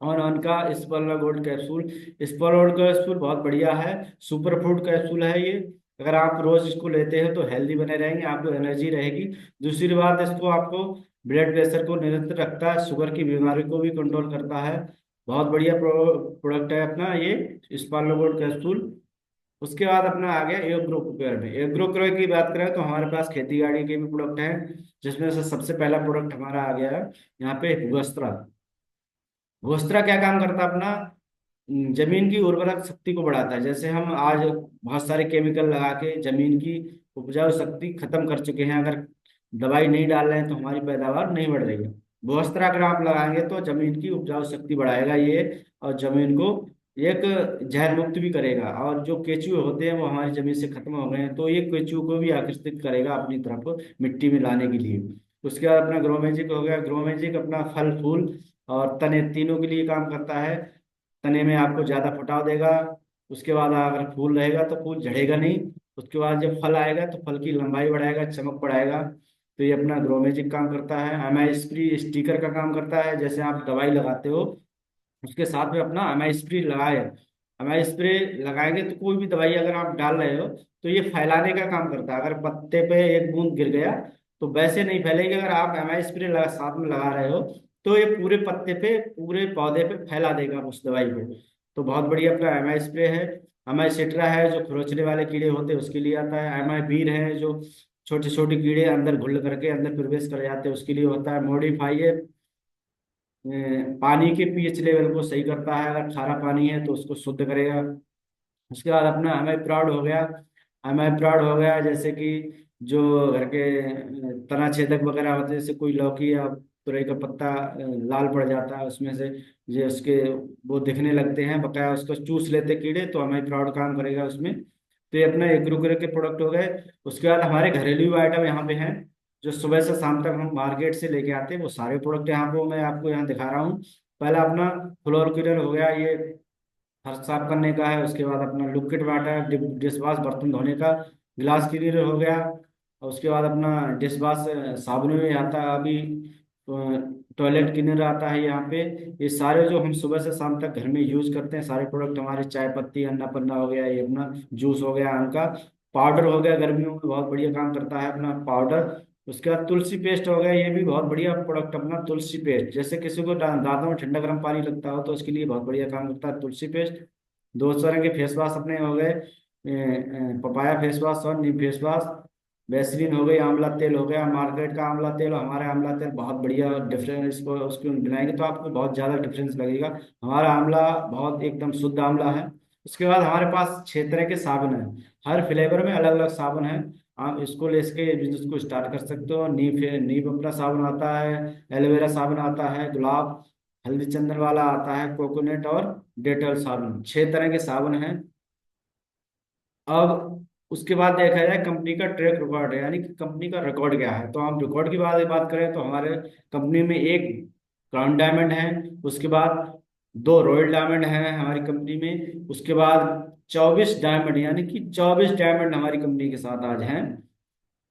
ऑन का स्पर्ला गोल्ड कैप्सूल। स्पर्ला गोल्ड कैप्सूल बहुत बढ़िया है, सुपर फूड कैप्सूल है ये। अगर आप रोज इसको लेते हैं तो हेल्दी बने रहेंगे, आपको एनर्जी रहेगी। दूसरी बात, इसको आपको ब्लड प्रेशर को नियंत्रित रखता है, शुगर की बीमारी को भी कंट्रोल करता है। बहुत बढ़िया प्रोडक्ट है अपना ये स्पर्ला गोल्ड कैप्सूल। उसके बाद अपना आ गया एग्रो केयर में। एग्रो केयर की बात करें तो हमारे पास खेती बाड़ी के भी प्रोडक्ट हैं, जिसमें से सबसे पहला प्रोडक्ट हमारा आ गया है यहाँ पे भूवस्त्रा। भूवस्त्रा क्या काम करता है अपना, जमीन की उर्वरक शक्ति को बढ़ाता है। जैसे हम आज बहुत सारे केमिकल लगा के जमीन की उपजाऊ शक्ति खत्म कर चुके हैं, अगर दवाई नहीं डाल रहे हैं तो हमारी पैदावार नहीं बढ़ रही है। भूवस्त्रा अगर आप लगाएंगे तो जमीन की उपजाऊ शक्ति बढ़ाएगा ये, और जमीन को एक जहर मुक्त भी करेगा। और जो केचुए होते हैं वो हमारी जमीन से खत्म हो गए हैं, तो ये केचुओं को भी आकर्षित करेगा अपनी तरफ मिट्टी में लाने के लिए। उसके बाद अपना ग्रो मैजिक हो गया। ग्रो मैजिक अपना फल फूल और तने तीनों के लिए काम करता है। तने में आपको ज्यादा फुटाव देगा। उसके बाद अगर फूल रहेगा तो फूल झड़ेगा नहीं। उसके बाद जब फल आएगा तो फल की लंबाई बढ़ाएगा, चमक बढ़ाएगा। तो ये अपना ग्रो मैजिक काम करता है। एमआई स्प्री स्टिकर का काम करता है। जैसे आप दवाई लगाते हो उसके साथ में अपना एमआई स्प्रे लगाए। एमआई स्प्रे लगाएंगे तो कोई भी दवाई अगर आप डाल रहे हो तो ये फैलाने का काम करता है। अगर पत्ते पे एक बूंद गिर गया तो वैसे नहीं फैलेगी। अगर आप एमआई स्प्रे साथ में लगा रहे हो तो ये पूरे पत्ते पे पूरे पौधे पे फैला देगा उस दवाई को। तो बहुत बढ़िया अपना एमआई स्प्रे है। एमआई सिट्रा है जो खरोचने वाले कीड़े होते हैं उसके लिए आता है। एमआई वीर है जो छोटे छोटे कीड़े अंदर घुल करके अंदर प्रवेश कर जाते हैं उसके लिए होता है। मॉडिफाई है, पानी के पीएच लेवल को सही करता है। अगर खारा पानी है तो उसको शुद्ध करेगा। उसके बाद अपना हमें प्राउड हो गया। हमें प्राउड हो गया जैसे कि जो घर के तना छेदक वगैरह होते हैं, जैसे कोई लौकी या तुरई का पत्ता लाल पड़ जाता है उसमें से, जो उसके वो दिखने लगते हैं बकाया उसको चूस लेते कीड़े, तो हमें प्राउड काम करेगा उसमें। तो ये अपना एग्रो के प्रोडक्ट हो गए। उसके बाद हमारे घरेलू आइटम यहाँ पे हैं जो सुबह से शाम तक हम मार्केट से लेके आते हैं, वो सारे प्रोडक्ट यहाँ पे मैं आपको यहाँ दिखा रहा हूँ। पहला अपना फ्लोर क्लीनर हो गया, ये फर्श साफ करने का है। उसके बाद अपना लिक्विड वाटर डिश वॉश बर्तन धोने का। गिलास क्लीनर हो गया। और उसके बाद अपना डिश वॉश साबुन में आता है अभी। टॉयलेट क्लीनर आता है यहाँ पे। ये सारे जो हम सुबह से शाम तक घर में यूज करते हैं सारे प्रोडक्ट हमारे, चाय पत्ती अन्ना पन्ना हो गया, ये अपना जूस हो गया आम का। पाउडर हो गया, गर्मियों में बहुत बढ़िया काम करता है अपना पाउडर। उसके बाद तुलसी पेस्ट हो गया, ये भी बहुत बढ़िया प्रोडक्ट अपना तुलसी पेस्ट। जैसे किसी को दांतों में ठंडा गर्म पानी लगता हो तो उसके लिए बहुत बढ़िया काम करता है तुलसी पेस्ट। दो तरह के फेस वॉश अपने हो गए, पपाया फेस वॉश और नीम फेस वॉश। वैसलीन हो गई, आंवला तेल हो गया। मार्केट का आंवला तेल और हमारा आंवला तेल बहुत बढ़िया डिफरेंस, इसको उसको बनाएंगे तो आपको बहुत ज़्यादा डिफरेंस लगेगा। हमारा आंवला बहुत एकदम शुद्ध आंवला है। उसके बाद हमारे पास 6 तरह के साबुन हैं। हर फ्लेवर में अलग अलग साबुन है। आप इसको ले इसके बिजनेस को स्टार्ट कर सकते हो। नीम अपना साबुन आता है, एलोवेरा साबुन आता है, गुलाब हल्दी चंदन वाला आता है, कोकोनट और डेटॉल साबुन। 6 तरह के साबुन हैं। अब उसके बाद देखा जाए कंपनी का ट्रैक रिकॉर्ड है, यानी कि कंपनी का रिकॉर्ड क्या है। तो हम रिकॉर्ड की बात करें तो हमारे कंपनी में एक क्राउन डायमंड है। उसके बाद 2 रॉयल डायमंड है हमारी कंपनी में। उसके बाद 24 डायमंड, यानी कि 24 डायमंड हमारी कंपनी के साथ आज हैं।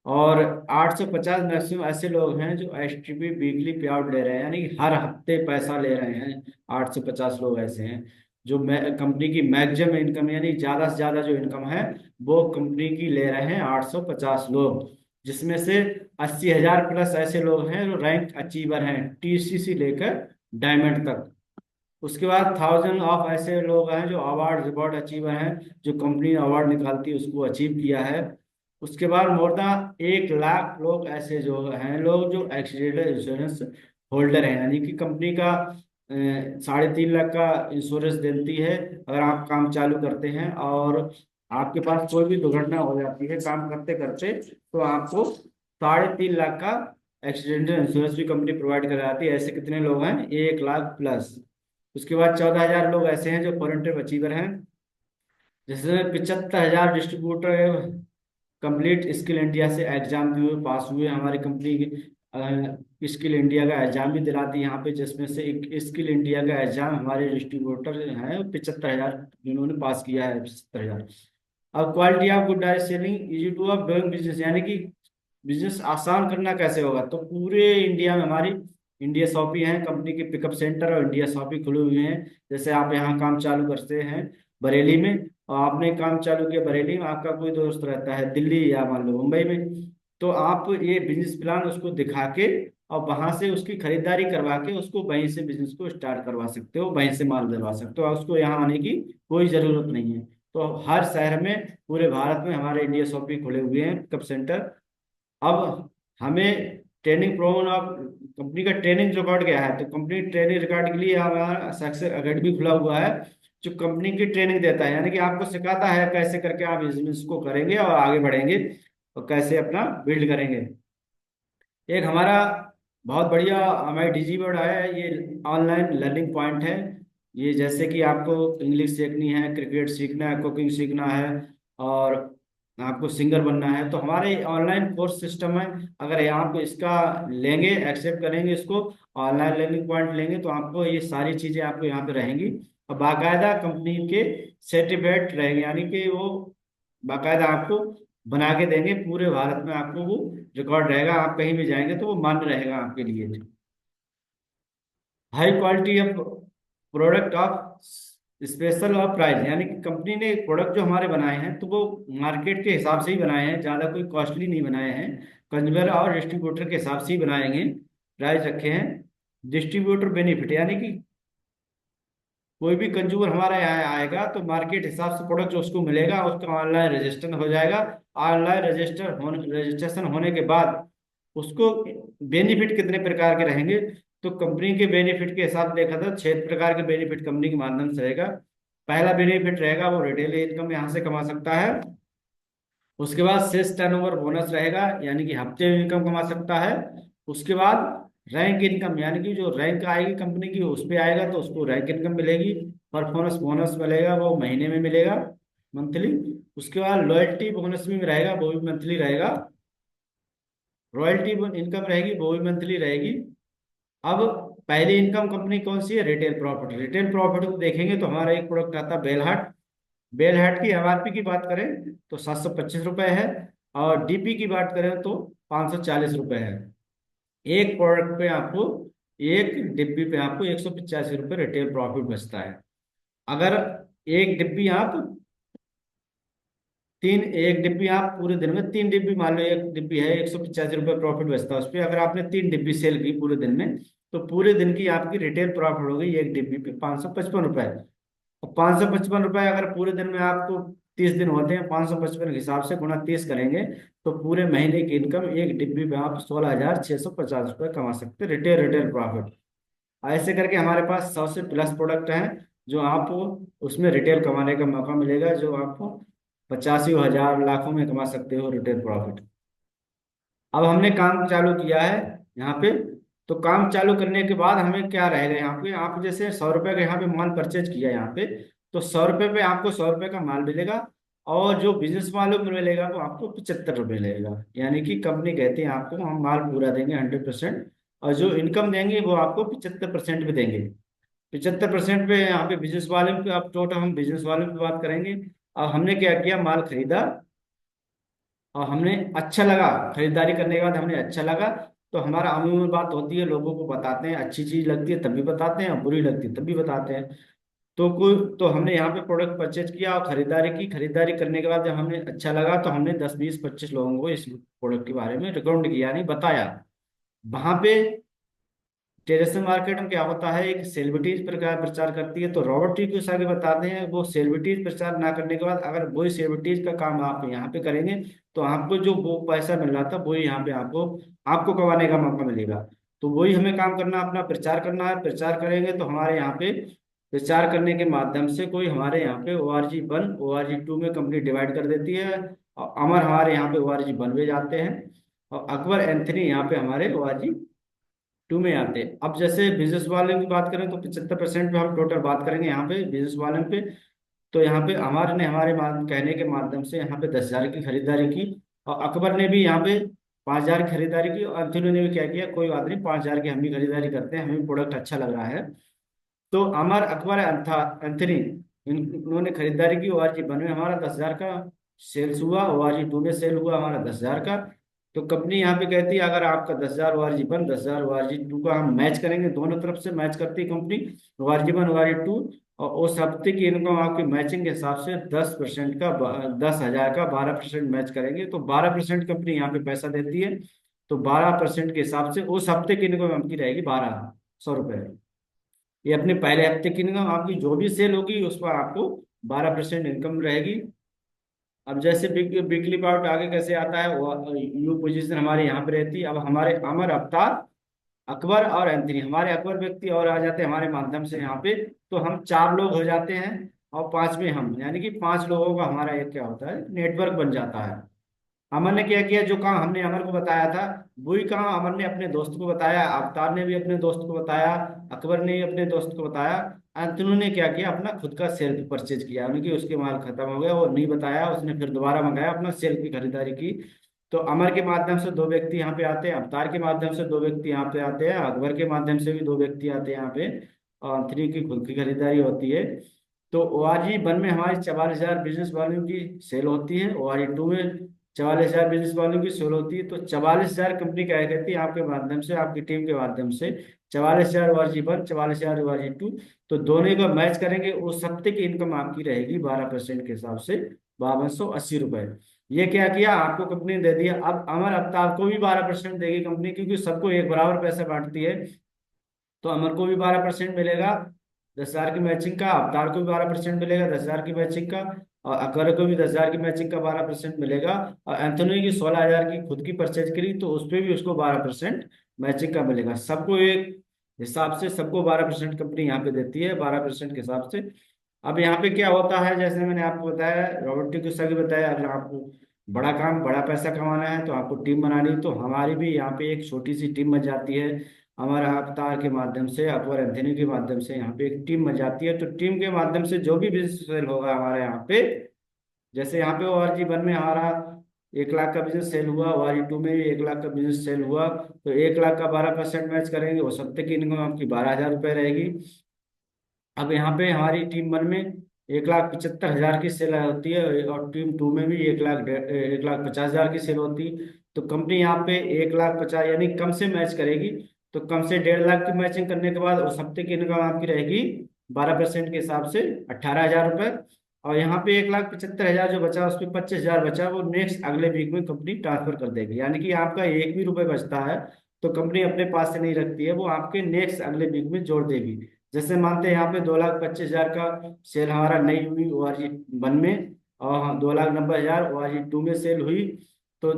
और 850 मैक्सिमम ऐसे लोग हैं जो एसटीपी वीकली पे आउट ले रहे हैं, यानी कि हर हफ्ते पैसा ले रहे हैं। 850 लोग ऐसे हैं जो कंपनी की मैक्सिमम इनकम, यानी ज्यादा से ज्यादा जो इनकम है वो कंपनी की ले रहे हैं 850 लोग। जिसमें से 80,000 प्लस ऐसे लोग हैं जो रैंक अचीवर हैं, टीसीसी लेकर डायमंड तक। उसके बाद 1000 ऑफ ऐसे लोग हैं जो अवार्ड रिवॉर्ड अचीवर हैं, जो कंपनी अवार्ड निकालती है उसको अचीव किया है। उसके बाद मोर देन 1 लाख लोग ऐसे जो हैं लोग जो एक्सीडेंटल इंश्योरेंस होल्डर हैं, यानी कि कंपनी का 3.5 लाख का इंश्योरेंस देती है अगर आप काम चालू करते हैं और आपके पास कोई भी दुर्घटना हो जाती है काम करते करते, तो आपको 3.5 लाख का एक्सीडेंटल इंश्योरेंस भी कंपनी प्रोवाइड कराती है। ऐसे कितने लोग हैं, 1 लाख प्लस। उसके बाद 14,000 लोग ऐसे हैं जो फॉरेन अचीवर हैं, जिसमें 75,000 डिस्ट्रीब्यूटर कंप्लीट स्किल इंडिया से एग्जाम दिए हुए पास हुए। हमारी कंपनी स्किल इंडिया का एग्जाम भी दिलाती है यहाँ पे, जिसमें से एक स्किल इंडिया का एग्जाम हमारे डिस्ट्रीब्यूटर हैं 75,000 जिन्होंने पास किया है, 75,000। अब quality of good direct selling easy two of doing business, यानी कि बिजनेस आसान करना कैसे होगा। तो पूरे इंडिया में हमारी इंडिया शॉपी है, कंपनी के पिकअप सेंटर और इंडिया शॉपी खुले हुए हैं। जैसे आप यहाँ काम चालू करते हैं बरेली में, और आपने काम चालू किया बरेली में, आपका कोई दोस्त रहता है दिल्ली या मान लो मुंबई में, तो आप ये बिजनेस प्लान उसको दिखा के और वहां से उसकी खरीदारी करवा के उसको वहीं से बिजनेस को स्टार्ट करवा सकते हो, वहीं से माल दिलवा सकते हो, और उसको यहाँ आने की कोई जरूरत नहीं है। तो हर शहर में पूरे भारत में हमारे इंडिया शॉपी खुले हुए हैं पिकअप सेंटर। अब हमें ट्रेनिंग प्रोग्राम ऑफ कंपनी का ट्रेनिंग रिकॉर्ड क्या है, तो कंपनी ट्रेनिंग रिकॉर्ड के लिए हमारा सक्सेस अकेडमी खुला हुआ है, जो कंपनी की ट्रेनिंग देता है, यानी कि आपको सिखाता है कैसे करके आप बिजनेस को करेंगे और आगे बढ़ेंगे और कैसे अपना बिल्ड करेंगे। एक हमारा बहुत बढ़िया हमारी डिजीवर्ड है, ये ऑनलाइन लर्निंग पॉइंट है। ये जैसे कि आपको इंग्लिश सीखनी है, क्रिकेट सीखना है, कुकिंग सीखना है, और आपको सिंगर बनना है, तो हमारे ऑनलाइन कोर्स सिस्टम है। अगर आप इसका लेंगे, एक्सेप्ट करेंगे इसको, ऑनलाइन लर्निंग पॉइंट लेंगे, तो आपको ये सारी चीज़ें आपको यहाँ पे रहेंगी और बाकायदा कंपनी के सर्टिफिकेट रहेंगे, यानी कि वो बाकायदा आपको बना के देंगे। पूरे भारत में आपको वो रिकॉर्ड रहेगा, आप कहीं भी जाएंगे तो वो मान्य रहेगा आपके लिए। High quality of product of special और प्राइस, यानी कि कंपनी ने प्रोडक्ट जो हमारे बनाए हैं तो वो मार्केट के हिसाब से ही बनाए हैं, ज़्यादा कोई कॉस्टली नहीं बनाए हैं, कंज्यूमर और डिस्ट्रीब्यूटर के हिसाब से ही बनाएंगे, प्राइस रखे हैं। डिस्ट्रीब्यूटर बेनिफिट, यानी कि कोई भी कंज्यूमर हमारा यहाँ आएगा तो मार्केट हिसाब से प्रोडक्ट जो उसको मिलेगा, उसका ऑनलाइन रजिस्ट्रेशन हो जाएगा। ऑनलाइन रजिस्ट्रेशन होने के बाद उसको बेनिफिट कितने प्रकार के रहेंगे, तो कंपनी के बेनिफिट के हिसाब से देखा था 6 प्रकार के बेनिफिट कंपनी के माध्यम से रहेगा। पहला बेनिफिट रहेगा वो रिटेल इनकम यहाँ से कमा सकता है। उसके बाद सेल्स टर्नओवर बोनस रहेगा, यानी कि हफ्ते में इनकम कमा सकता है। उसके बाद रैंक इनकम, यानी कि जो रैंक आएगी कंपनी की उस पर आएगा तो उसको रैंक इनकम मिलेगी। परफॉर्मेंस बोनस मिलेगा, वो महीने में मिलेगा, मंथली। उसके बाद लॉयल्टी बोनस भी रहेगा, वो भी मंथली रहेगा। रॉयल्टी इनकम रहेगी, वो भी मंथली रहेगी। अब पहली इनकम कंपनी कौन सी है, रिटेल प्रॉफिट। रिटेल प्रॉफिट को देखेंगे तो हमारा एक प्रोडक्ट आता है बेलहट। बेलहट की एमआरपी की बात करें तो 725 रुपये है, और डीपी की बात करें तो 540 रुपये है। एक प्रोडक्ट पे आपको, एक डिब्बी पे आपको 185 रुपये रिटेल प्रॉफिट बचता है। अगर एक डिब्बी आप एक डिब्बी आप पूरे दिन में 3 डिब्बी, मान लो एक डिब्बी है 185 रुपये प्रॉफिट बचता है उस पर, अगर आपने 3 डिब्बी सेल की पूरे दिन में, तो पूरे दिन की आपकी रिटेल प्रॉफिट हो गई एक डिब्बी पे 555 रुपये। और 555 रुपये अगर पूरे दिन में आपको 30 दिन होते हैं, 555 के हिसाब से गुणा 30 करेंगे, तो पूरे महीने की इनकम एक डिब्बी पे आप 16,650 रुपये कमा सकते हैं, रिटेल रिटेल प्रॉफिट। ऐसे करके हमारे पास 100 से प्लस प्रोडक्ट हैं जो आपको उसमें रिटेल कमाने का मौका मिलेगा, जो आपको 85,000 लाखों में कमा सकते हो रिटेल प्रॉफिट। अब हमने काम चालू किया है यहाँ पे, तो काम चालू करने के बाद हमें क्या रहेगा यहाँ पे, आप जैसे 100 रुपये का यहाँ पे माल परचेज किया यहाँ पे, तो 100 रुपये पे आपको 100 रुपये का माल मिलेगा, और जो बिजनेस वालों को मिलेगा वो आपको 75 रुपये मिलेगा। यानी कि कंपनी कहती है आपको हम माल पूरा देंगे 100%, और जो इनकम देंगे वो आपको 75% पे देंगे। 75% पे यहाँ पे बिजनेस वाले पे, अब टोटल हम बिजनेस वालों की बात करेंगे। अब हमने क्या किया, माल खरीदा और हमने अच्छा लगा, खरीदारी करने के बाद हमने अच्छा लगा, तो हमारा अमूमन बात होती है, लोगों को बताते हैं, अच्छी चीज लगती है तब भी बताते हैं और बुरी लगती है तब भी बताते हैं। तो हमने यहाँ पे प्रोडक्ट परचेज किया और खरीदारी की। खरीदारी करने के बाद जब हमें अच्छा लगा तो हमने 10 20 25 लोगों को इस प्रोडक्ट के बारे में रिकमेंड किया, नहीं बताया। वहां पे टेरेसर मार्केट में क्या होता है, एक सेलिब्रिटीज प्रकार प्रचार करती है, तो रॉबर्ट टी कुछ आगे बताते हैं वो सेलिब्रिटीज प्रचार ना करने के बाद अगर वही सेलिब्रिटीज का काम आप यहाँ पे करेंगे, तो आपको जो वो पैसा मिल रहा था वही यहाँ पे आपको आपको कमाने का मौका मिलेगा। तो वही हमें काम करना, अपना प्रचार करना है। प्रचार करेंगे तो हमारे यहाँ पे प्रचार करने के माध्यम से कोई हमारे यहाँ पे ORG 1 ORG 2 में कंपनी डिवाइड कर देती है, और अमर हमारे यहाँ पे ORG 1 में जाते हैं, और अकबर एंथनी यहाँ पे हमारे ORG 2 में आते हैं। अब जैसे बिजनेस वाले की बात करें तो 75% पे हम टोटल बात करेंगे यहाँ पे बिजनेस वाले पे। तो यहाँ पे हमारे ने हमारे कहने के माध्यम से यहाँ पे 10,000 की खरीदारी की, और अकबर ने भी यहाँ पे 5,000 की खरीदारी की, और अंथनी ने भी क्या किया, कोई बात नहीं 5,000 की हम भी खरीदारी करते हैं, हमें प्रोडक्ट अच्छा लग रहा है। तो अमर अकबर एंथनी इन्होंने खरीदारी की, ORG 1 में हमारा 10,000 का सेल्स हुआ, ORG 2 में सेल हुआ हमारा 10,000 का। तो कंपनी यहाँ पे कहती है अगर आपका 10,000 ORG 1, 10,000 ORG 2 का हम मैच करेंगे, दोनों तरफ से मैच करती है कंपनी, ORG 1 ORG 2, और उस हफ्ते की इनकम आपकी मैचिंग के हिसाब से 10% का 10,000 का 12% मैच करेंगे, तो 12% कंपनी यहाँ पे पैसा देती है। तो 12% के हिसाब से उस हफ्ते की इनकम आपकी रहेगी 1,200 रुपये। ये अपने पहले हफ्ते की इनकम, आपकी जो भी सेल होगी उस पर आपको 12% इनकम रहेगी। अब जैसे वीकली पाउट आगे कैसे आता है, वो यू पोजीशन हमारे यहाँ पे रहती है। अब हमारे अमर, अवतार, अकबर और एंथनी, हमारे अकबर व्यक्ति और आ जाते हैं हमारे माध्यम से यहाँ पे। तो हम 4 लोग हो जाते हैं और पांचवें हम, यानी कि 5 लोगों का हमारा एक क्या होता है, नेटवर्क बन जाता है। अमर ने क्या किया, जो काम हमने अमर को बताया था वही काम अमर ने अपने दोस्त को बताया, अवतार ने भी अपने दोस्त को बताया, अकबर ने भी अपने दोस्त को बताया। अंतनु ने क्या किया, अपना खुद का सेल्फ परचेज किया, यानी कि उसके माल खत्म हो गया, वो नहीं बताया, उसने फिर दोबारा मंगाया, अपना सेल्फ की खरीदारी की। तो अमर के माध्यम से 2 व्यक्ति यहाँ पे आते हैं, अवतार के माध्यम से 2 व्यक्ति यहाँ पे आते हैं, अकबर के माध्यम से भी 2 व्यक्ति आते हैं यहाँ पे, और अंतरी की खुद की खरीदारी होती है। तो ORG 1 में हमारी 44,000 बिजनेस वॉल्यूम की सेल होती है, ORG 2 में 44,000 बिजनेस वॉल्यूम की सेल होती है। तो 44,000 कंपनी क्या करती है आपके माध्यम से, आपकी टीम के माध्यम से, 44,000 ORG 1, 44,000 ORG 2। तो दोनों को मैच करेंगे, उस हफ्ते की इनकम आपकी रहेगी 12% के हिसाब से 5280 रुपए। ये क्या किया, आपको कंपनी ने दे दिया। अब अमर अवतार को भी 12% देगी कंपनी, क्योंकि सबको एक बराबर पैसा बांटती है। तो अमर को भी 12% मिलेगा 10,000 की मैचिंग का, अवतार को भी 12% मिलेगा 10,000 की मैचिंग का, और अकबर को भी 10,000 की मैचिंग का 12% मिलेगा। और एंथोनी की 16,000 की खुद की परचेज करी, तो उस पर भी उसको 12% मैचिंग का मिलेगा। सबको एक हिसाब से सबको 12% कंपनी यहाँ पे देती है, 12% के हिसाब से। अब यहाँ पे क्या होता है, जैसे मैंने आपको बताया, रॉबर्ट की सही बताया, अगर आपको बड़ा काम बड़ा पैसा कमाना है तो आपको टीम बनानी है। तो हमारी भी यहाँ पे एक छोटी सी टीम बन जाती है, हमारा अवतार के माध्यम से, अकबर एंथनी के माध्यम से यहाँ पे एक टीम बन जाती है। तो टीम के माध्यम से जो भी बिजनेस सेल होगा हमारे यहाँ पे, जैसे यहाँ पे ORG 1 में हमारा 1 लाख का बिजनेस सेल हुआ, ORG 2 में भी 1 लाख का बिजनेस सेल हुआ, तो 1 लाख का 12% मैच करेंगे, वो सप्ते की इनकम आपकी 12,000 रुपये रहेगी। अब यहाँ पे हमारी टीम 1 में 1,75,000 की सेल होती है, और टीम 2 में भी 1,50,000 की सेल होती है। तो कंपनी यहाँ पे 1,50,000 यानी कम से मैच करेगी। तो कम से 1.5 लाख की मैचिंग करने के बाद उस हफ्ते की इनकम आपकी रहेगी 12% के हिसाब से 18,000 रुपये। और यहाँ पे 1,75,000 जो बचा, उस पर 25,000 बचा, वो नेक्स्ट अगले वीक में कंपनी ट्रांसफर कर देगी। यानी कि आपका एक भी रुपये बचता है तो कंपनी अपने पास से नहीं रखती है, वो आपके नेक्स्ट अगले वीक में जोड़ देगी। जैसे मानते हैं यहाँ पे 2,25,000 का सेल हमारा नहीं हुई ORG 1 में, और 2,90,000 ORG 2 में सेल हुई, तो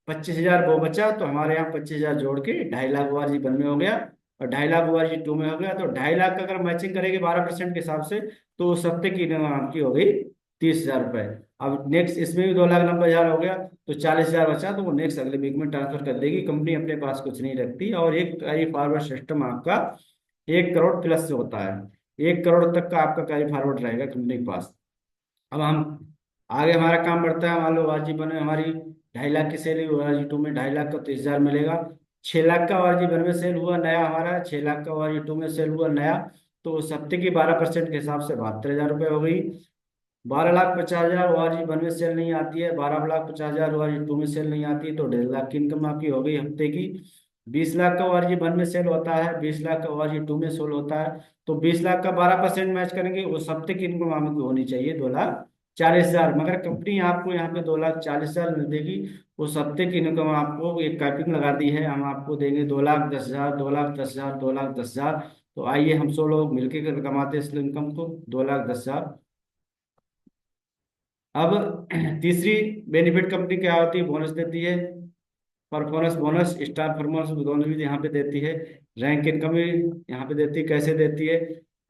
25,000 वो बचा, तो हमारे यहाँ 25,000 जोड़ के 2.5 लाख ORG 1 में हो गया, और 2.5 लाख ORG 2 में हो गया। तो 2.5 लाख का अगर मैचिंग करेंगे 12% के हिसाब से, तो उस हफ्ते की इनकम आपकी हो गई 30,000 रुपये। अब नेक्स्ट इसमें भी 2,90,000 हो गया, तो 40,000 बचा, तो वो नेक्स्ट अगले वीक में ट्रांसफर कर देगी। कंपनी अपने पास कुछ नहीं रखती, और एक कैरी फॉरवर्ड सिस्टम आपका 1 करोड़ प्लस से होता है। 1 करोड़ तक का आपका कैरी फॉरवर्ड रहेगा कंपनी के पास। अब हम आगे हमारा काम बढ़ता है, मान लो ORG 1 में हमारी 2.5 लाख की सेल हुई, ORG 2 में 2.5 लाख का 30,000 मिलेगा। 6 लाख का ORG 1 में सेल हुआ नया हमारा, 6 लाख का ORG 2 में सेल हुआ नया, तो उस हफ्ते की 12% के हिसाब से 72,000 रुपये हो गई। 12,50,000 ORG 1 में सेल नहीं आती है, 12,50,000 ORG 2 में सेल नहीं आती है, तो 1.5 लाख की इनकम आपकी हो गई हफ्ते की। 20 लाख का ORG 1 में सेल होता है, 20 लाख का ORG 2 में सेल होता है, तो 20 लाख का 12% मैच करेंगे, उस हफ्ते की इनकम आपकी होनी चाहिए 2,40,000। मगर कंपनी आपको यहाँ पे 2,40,000 मिल देगी। उस हफ्ते की इनकम आपको एक कैपिंग लगा दी है, हम आपको देंगे 2,10,000, 2,10,000, 2,10,000। तो आइए हम 100 लोग मिलकर कमाते हैं इस इनकम को, 2,10,000। अब तीसरी बेनिफिट कंपनी क्या होती है, बोनस देती है। परफॉर्मेंस बोनस, स्टार परफॉर्मेंस दोनों भी यहाँ पे देती है। रैंक इनकम भी यहाँ पे देती है। कैसे देती है,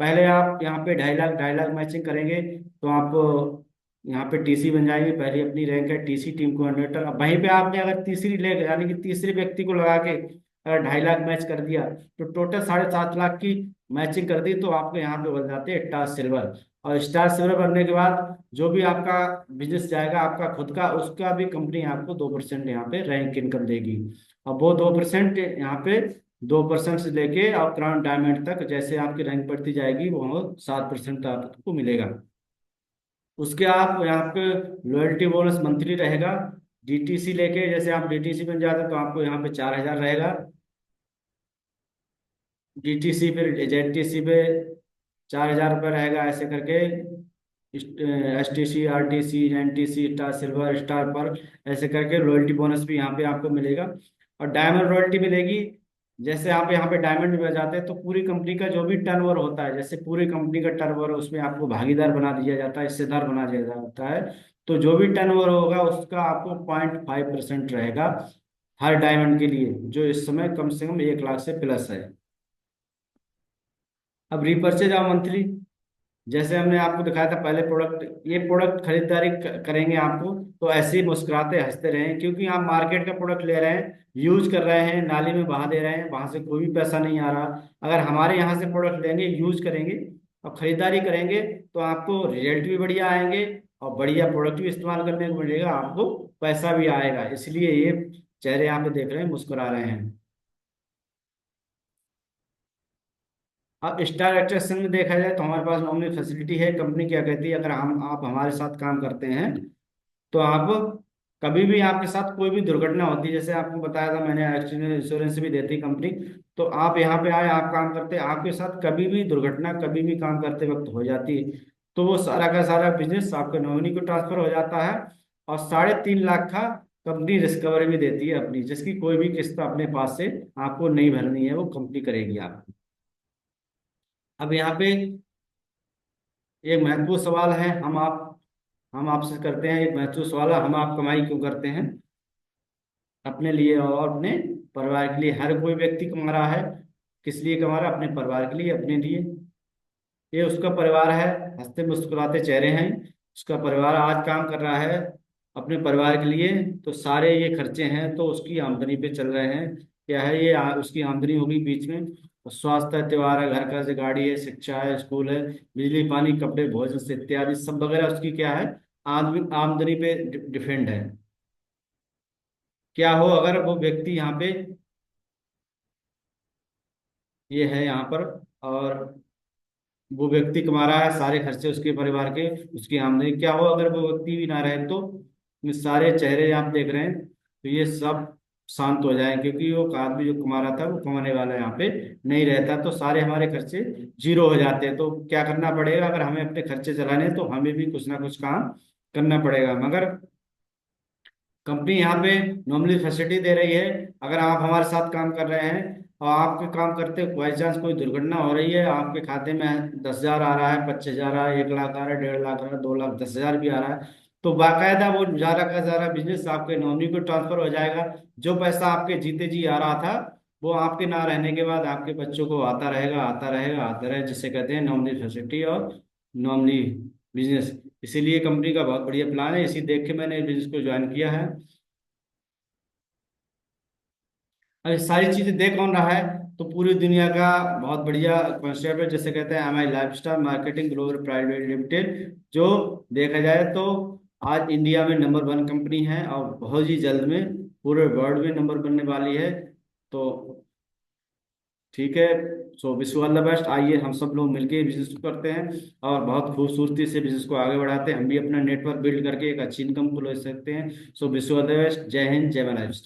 पहले आप यहाँ पे 2.5 लाख 2.5 लाख मैचिंग करेंगे, तो आप यहाँ पे TC बन जाएंगे। पहली अपनी रैंक है TC, टीम कोऑर्डिनेटर। अब वहीं पे आपने अगर तीसरी ले, यानी कि तीसरे व्यक्ति को लगा के अगर 2.5 लाख मैच कर दिया, तो टोटल 7.5 लाख की मैचिंग कर दी, तो आपको यहाँ पे बन जाते हैं स्टार सिल्वर। और स्टार सिल्वर बनने के बाद जो भी आपका बिजनेस जाएगा आपका खुद का, उसका भी कंपनी आपको 2% यहाँ पे रैंक इनकम देगी। और वो 2% यहाँ पे 2% से लेके और क्राउन डायमंड तक जैसे आपकी रैंक बढ़ती जाएगी, वो 7% आपको मिलेगा। उसके आप यहाँ पे लॉयल्टी बोनस मंथली रहेगा। DTC लेके, जैसे आप DTC बन जाते हैं तो आपको यहाँ पे 4,000 रहेगा। DTC फिर ZTC पे 4,000 रुपये रहेगा, ऐसे करके STC, RTC, NTC, star silver, star पर, ऐसे करके रॉयल्टी बोनस भी यहाँ पे आपको मिलेगा। और डायमंड रॉयल्टी मिलेगी जैसे आप यहाँ पे डायमंड में जाते हैं तो पूरी कंपनी का जो भी टर्नओवर होता है, जैसे पूरी कंपनी का टर्नओवर, उसमें आपको भागीदार बना दिया जाता है, हिस्सेदार बना दिया जाता है। तो जो भी टर्नओवर होगा उसका आपको 0.5% रहेगा हर डायमंड के लिए, जो इस समय कम से कम 1 लाख से प्लस है। अब रीपर्चेज ऑफ मंथली, जैसे हमने आपको दिखाया था पहले प्रोडक्ट, ये प्रोडक्ट खरीदारी करेंगे आपको, तो ऐसे ही मुस्कुराते हंसते रहें, क्योंकि आप मार्केट का प्रोडक्ट ले रहे हैं, यूज कर रहे हैं, नाली में बहा दे रहे हैं, वहां से कोई भी पैसा नहीं आ रहा। अगर हमारे यहाँ से प्रोडक्ट लेंगे, यूज करेंगे और खरीदारी करेंगे, तो आपको रिजल्ट भी बढ़िया आएंगे और बढ़िया प्रोडक्ट भी इस्तेमाल करने को मिलेगा, आपको पैसा भी आएगा। इसलिए ये चेहरे यहाँ पे देख रहे हैं, मुस्कुरा रहे हैं। अब स्टार एक्ट्रेसन में देखा जाए तो हमारे पास नॉमिनी फैसिलिटी है। कंपनी क्या कहती है, अगर हम आप हमारे साथ काम करते हैं तो आप कभी भी, आपके साथ कोई भी दुर्घटना होती है, जैसे आपको बताया था मैंने, एक्सीडेंट इंश्योरेंस भी देती है कंपनी। तो आप यहाँ पे आए, आप काम करते हैं, आपके साथ कभी भी दुर्घटना कभी भी काम करते वक्त हो जाती है, तो वो सारा का सारा बिजनेस आपके नॉमिनी को ट्रांसफर हो जाता है। और 3.5 लाख का कंपनी रिस्कवरी भी देती है अपनी, जिसकी कोई भी किस्त अपने पास से आपको नहीं भरनी है, वो कंपनी करेगी आप। अब यहाँ पे एक महत्वपूर्ण सवाल है, हम आपसे करते हैं एक महत्वपूर्ण सवाल है, हम आप कमाई क्यों करते हैं? अपने लिए और अपने परिवार के लिए। हर कोई व्यक्ति कमा रहा है, किस लिए कमा रहा है? अपने परिवार के लिए, अपने लिए। ये उसका परिवार है, हंसते मुस्कुराते चेहरे हैं, उसका परिवार आज काम कर रहा है अपने परिवार के लिए, तो सारे ये खर्चे हैं तो उसकी आमदनी पे चल रहे हैं। क्या है ये? उसकी आमदनी होगी बीच में, तो स्वास्थ्य है, त्योहार है, घर का से गाड़ी है, शिक्षा है, स्कूल है, बिजली पानी कपड़े भोजन से इत्यादि सब वगैरह उसकी क्या है, आदमी आमदनी पे डिपेंड है। क्या हो अगर वो व्यक्ति यहाँ पे, ये है यहाँ पर, और वो व्यक्ति कमा रहा है, सारे खर्चे उसके परिवार के, उसकी आमदनी, क्या हो अगर वो व्यक्ति भी ना रहे, तो ये सारे चेहरे आप देख रहे हैं, तो ये सब शांत हो जाए, क्योंकि वो आदमी जो कमा रहा था वो कमाने वाला यहाँ पे नहीं रहता, तो सारे हमारे खर्चे जीरो हो जाते हैं। तो क्या करना पड़ेगा, अगर हमें अपने खर्चे चलाने हैं, तो हमें भी कुछ ना कुछ काम करना पड़ेगा। मगर कंपनी यहाँ पे नॉर्मली फैसिलिटी दे रही है, अगर आप हमारे साथ काम कर रहे हैं और आपके काम करते बाई चांस कोई दुर्घटना हो रही है, आपके खाते में 10,000 आ रहा है, 25,000 आ रहा है, 1 लाख आ रहा है, 1.5 लाख आ रहा है, 2,10,000 भी आ रहा है, तो बाकायदा वो सारा का सारा बिजनेस आपके नॉमिनी को ट्रांसफर हो जाएगा। जो पैसा आपके जीते जी आ रहा था, वो आपके ना रहने के बाद आपके बच्चों को आता रहेगा, आता रहेगा, आता रहेगा, जिसे कहते हैं नॉमिनी फैसिलिटी और नॉमिनी बिजनेस। इसीलिए कंपनी का बहुत बढ़िया प्लान है, इसी देख के मैंने बिजनेस को ज्वाइन किया है। अब ये सारी चीजें देख कौन रहा है? तो पूरी दुनिया का बहुत बढ़िया कॉन्सेप्ट है, जैसे कहते हैं M I lifestyle marketing global private limited, जो देखा जाए तो आज इंडिया में नंबर 1 कंपनी है और बहुत ही जल्द में पूरे वर्ल्ड में नंबर बनने वाली है। तो ठीक है, so wish you all the best. आइए हम सब लोग मिलके बिजनेस करते हैं और बहुत खूबसूरती से बिजनेस को आगे बढ़ाते हैं, हम भी अपना नेटवर्क बिल्ड करके एक अच्छी इनकम को ले सकते हैं। So wish you all the best. जय हिंद, जय महाराष्ट्र।